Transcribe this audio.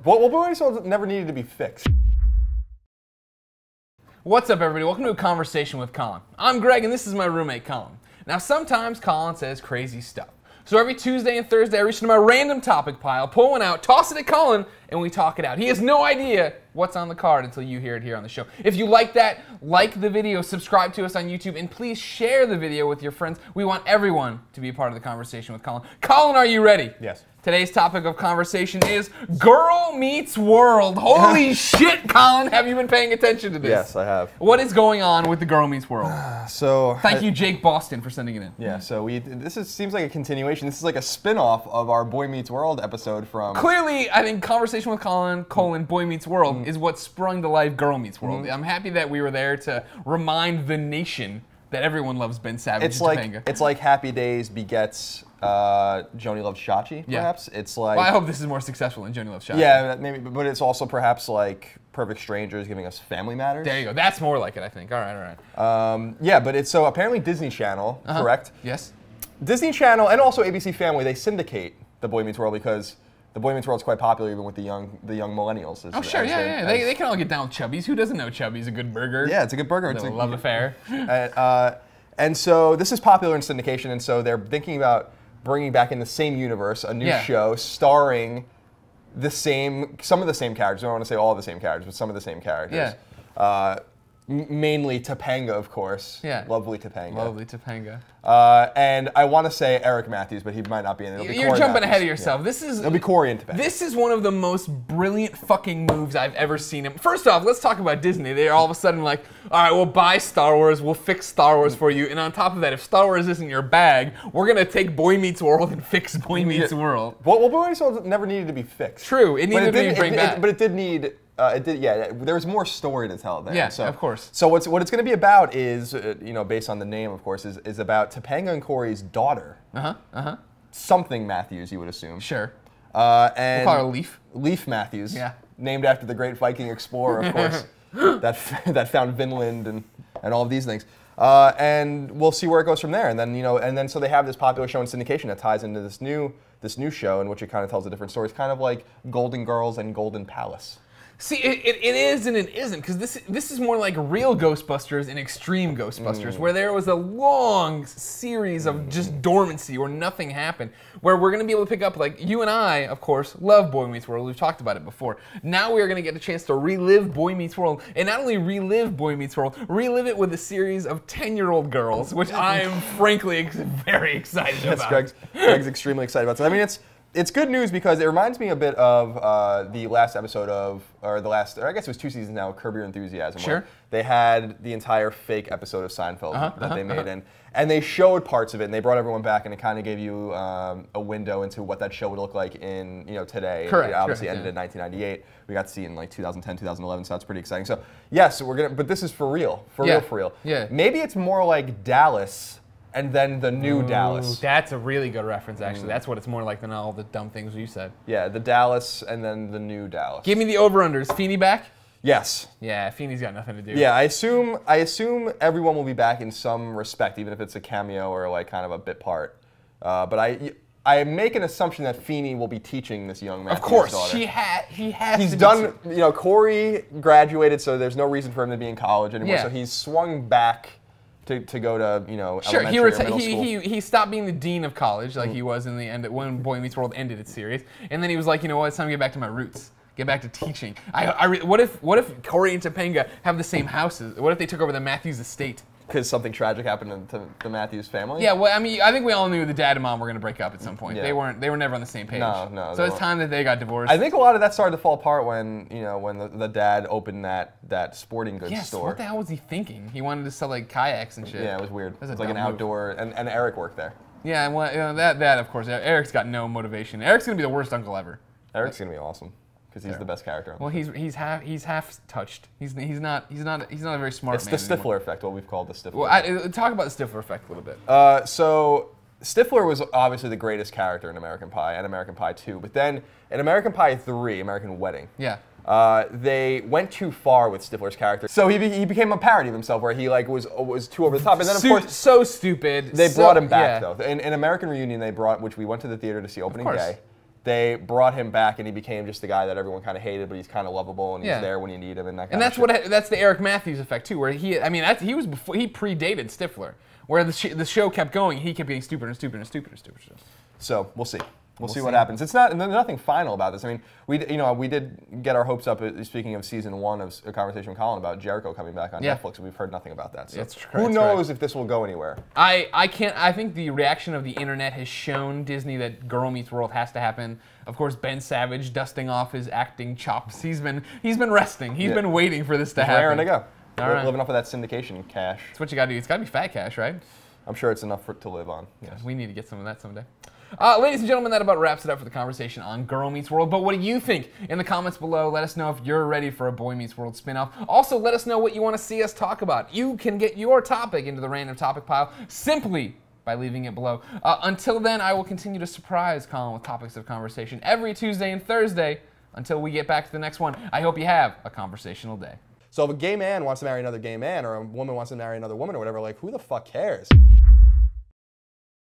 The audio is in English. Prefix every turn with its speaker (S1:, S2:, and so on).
S1: Well, Boy Meets World never needed to be fixed.
S2: What's up, everybody? Welcome to A Conversation with Colin. I'm Greg, and this is my roommate, Colin. Now, sometimes Colin says crazy stuff. So every Tuesday and Thursday, I reach into my random topic pile, pull one out, toss it at Colin, and we talk it out. He has no idea what's on the card until you hear it here on the show. If you like that, like the video, subscribe to us on YouTube, and please share the video with your friends. We want everyone to be a part of the conversation with Colin. Colin, are you ready?
S1: Yes.
S2: Today's topic of conversation is Girl Meets World. Holy shit, Colin, have you been paying attention to this?
S1: Yes, I have.
S2: What is going on with the Girl Meets World?
S1: Thank
S2: you, Jake Boston, for sending it in.
S1: Yeah, so seems like a continuation. This is like a spin-off of our Boy Meets World episode from...
S2: Clearly, I think Conversation with Colin, Boy Meets World, is what sprung to life Girl Meets World. I'm happy that we were there to remind the nation that everyone loves Ben Savage and Topanga.
S1: It's like Happy Days begets Joni Loves Chachi, perhaps.
S2: Yeah.
S1: It's like...
S2: Well, I hope this is more successful than Joni Loves Chachi.
S1: Yeah, maybe, but it's also perhaps like Perfect Strangers giving us Family Matters.
S2: There you go. That's more like it, I think. All right.
S1: Yeah, but it's so apparently Disney Channel, correct?
S2: Yes.
S1: Disney Channel and also ABC Family, they syndicate the Boy Meets World because the Boy Meets World is quite popular even with the young millennials.
S2: Oh, sure, yeah. They can all get down with Chubby's. Who doesn't know Chubby's a good burger?
S1: Yeah, it's a good burger.
S2: It's a love affair.
S1: And so this is popular in syndication, and so they're thinking about bringing back in the same universe a new show starring some of the same characters. I don't want to say all of the same characters, but some of the same characters.
S2: Yeah.
S1: Mainly Topanga, of course.
S2: Yeah.
S1: Lovely Topanga.
S2: Lovely Topanga.
S1: And I want to say Eric Matthews, but he might not be in it.
S2: You're jumping ahead of yourself.
S1: Yeah. It'll be Corey and Topanga.
S2: This is one of the most brilliant fucking moves I've ever seen. First off, let's talk about Disney. They're all of a sudden like, all right, we'll buy Star Wars, we'll fix Star Wars for you, and on top of that, if Star Wars isn't your bag, we're gonna take Boy Meets World and fix Boy Meets World.
S1: Well, Boy Meets World never needed to be fixed.
S2: True, it needed to be bring back.
S1: But it did need. There's more story to tell there.
S2: Yeah,
S1: so,
S2: of course.
S1: So what it's going to be about is, based on the name, of course, is about Topanga and Corey's daughter. Something Matthews, you would assume.
S2: Sure.
S1: And
S2: we'll call her Leaf.
S1: Leaf Matthews.
S2: Yeah.
S1: Named after the great Viking explorer, of course, that found Vinland and all of these things. And we'll see where it goes from there. And then so they have this popular show in syndication that ties into this new show in which it kind of tells a different story. It's kind of like Golden Girls and Golden Palace.
S2: See, it is and it isn't, because this is more like real Ghostbusters and extreme Ghostbusters, where there was a long series of just dormancy where nothing happened, where we're going to be able to pick up, like, you and I, of course, love Boy Meets World. We've talked about it before. Now we are going to get a chance to relive Boy Meets World, and not only relive Boy Meets World, relive it with a series of 10-year-old girls, which I am frankly very excited about.
S1: Yes, Greg's extremely excited about that. I mean, it's good news because it reminds me a bit of the last episode or I guess it was 2 seasons now, Curb Your Enthusiasm.
S2: Sure.
S1: Where they had the entire fake episode of Seinfeld that they made, and they showed parts of it, and they brought everyone back, and it kind of gave you a window into what that show would look like in today.
S2: Correct.
S1: It obviously ended in 1998. We got to see it in like 2010, 2011, so that's pretty exciting. So yes, but this is for real, for real.
S2: Yeah.
S1: Maybe it's more like Dallas. And then the new Dallas.
S2: That's a really good reference, actually. That's what it's more like than all the dumb things you said.
S1: Yeah, the Dallas and then the new Dallas.
S2: Give me the over-unders. Feeney back?
S1: Yes.
S2: Yeah, Feeney's got nothing to do.
S1: Yeah, I assume everyone will be back in some respect, even if it's a cameo or like kind of a bit part. But I make an assumption that Feeney will be teaching this young man.
S2: Of course,
S1: daughter.
S2: he has.
S1: He's done. Corey graduated, so there's no reason for him to be in college anymore.
S2: Yeah.
S1: So he's swung back to go to
S2: sure,
S1: elementary or middle school.
S2: He stopped being the dean of college like he was in the end when Boy Meets World ended its series, and then he was like, you know what, it's time to get back to my roots, get back to teaching. What if Corey and Topanga have the same houses? What if they took over the Matthews estate?
S1: Because something tragic happened to the Matthews family?
S2: Yeah, well, I mean, I think we all knew the dad and mom were going to break up at some point.
S1: Yeah.
S2: They were never on the same page.
S1: No.
S2: So it's time that they got divorced.
S1: I think a lot of that started to fall apart when the dad opened that sporting goods store.
S2: What the hell was he thinking? He wanted to sell like kayaks and shit.
S1: Yeah, it was weird. It was like an
S2: move.
S1: outdoor, and Eric worked there.
S2: Yeah, well, that of course, Eric's got no motivation. Eric's going to be the worst uncle ever.
S1: Eric's going to be awesome. Because he's the best character.
S2: Well, he's half touched. He's not a very smart man.
S1: It's the Stifler effect, what we've called the Stifler.
S2: Well, talk about the Stifler effect a little bit.
S1: So Stifler was obviously the greatest character in American Pie and American Pie 2, but then in American Pie 3, American Wedding.
S2: Yeah.
S1: They went too far with Stifler's character, so he became a parody of himself, where he like was too over the top. And then of course,
S2: so stupid.
S1: They brought him back though. In American Reunion, which we went to the theater to see opening day. they brought him back, and he became just the guy that everyone kind of hated, but he's kind of lovable, and he's there when you need him, and that kind of shit.
S2: And that's the Eric Matthews effect too, where he predated Stifler, where the show kept going, he kept getting stupider and stupider and stupider and stupider.
S1: So we'll see. We'll see what happens. It's not, and there's nothing final about this. I mean, we did get our hopes up. Speaking of season 1 of a conversation with Colin about Jericho coming back on Netflix, and we've heard nothing about that. So who knows if this will go anywhere?
S2: I think the reaction of the internet has shown Disney that Girl Meets World has to happen. Of course, Ben Savage dusting off his acting chops. He's been resting. He's been waiting for this to happen.
S1: Raring to go. Living off of that syndication cash.
S2: That's what you got to do. It's got to be fat cash, right?
S1: I'm sure it's enough to live on.
S2: Yes. We need to get some of that someday. Ladies and gentlemen, that about wraps it up for the conversation on Girl Meets World. But what do you think? In the comments below, let us know if you're ready for a Boy Meets World spinoff. Also, let us know what you want to see us talk about. You can get your topic into the random topic pile simply by leaving it below. Until then, I will continue to surprise Colin with topics of conversation every Tuesday and Thursday until we get back to the next one. I hope you have a conversational day.
S1: So if a gay man wants to marry another gay man, or a woman wants to marry another woman or whatever, like, who the fuck cares?